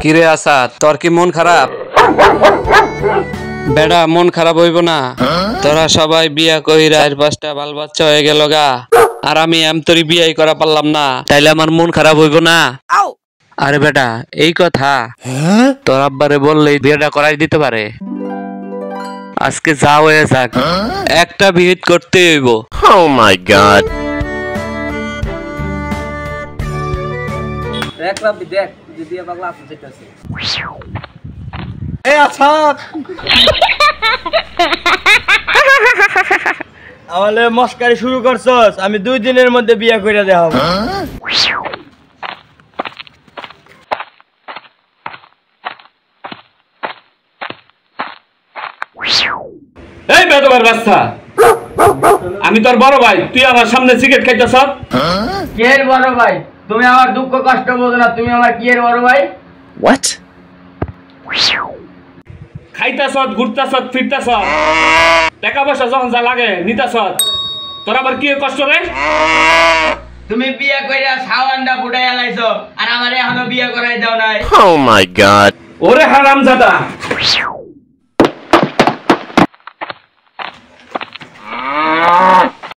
কিরে আসাদ, তোর কি মন খারাপ? বেড়া মন খারাপ হইব না। তোরা সবাই বিয়া কইরা 5টা বাল বাচ্চা হয়ে গেল গা, আর আমি তোর বিয়াই করা পারলাম না, তাইলে আমার মন খারাপ হইব না? আরে বেটা এই কথা তোর আব্বারে বললেই বিয়েটা করাই দিতে পারে। আজকে যা হয়ে যাক, একটা বিয়ে করতে হইব। Oh my god. দেখ রাব্বি দেখ, যদি পাগলা আছে যেতেছে। এ আচ্ছা আমালে মস্কারি শুরু করছস, আমি 2 দিনের মধ্যে বিয়ে কইরা দেখাবো। এই বেদবার বাচ্চা, আমি তোর বড় ভাই, তুই আমার সামনে সিগারেট খাইতেছ? কে এর বড় ভাই? তুমি আমার দুঃখ কষ্ট বোঝো না, তুমি আমার কি এর বড় ভাই? What? খাইতেছ, ঘুরতেছ, ফিরতেছ, টাকা পয়সা যখন যা লাগে নিতেছ, তোর আবার কি কষ্ট রে? তুমি বিয়ে কইরা সাওয়ান্ডা ফুটাইয়া লাইছো, আর আমারে এখনো বিয়ে করাই দাও নাই। Oh my god. ওরে হারামজাদা,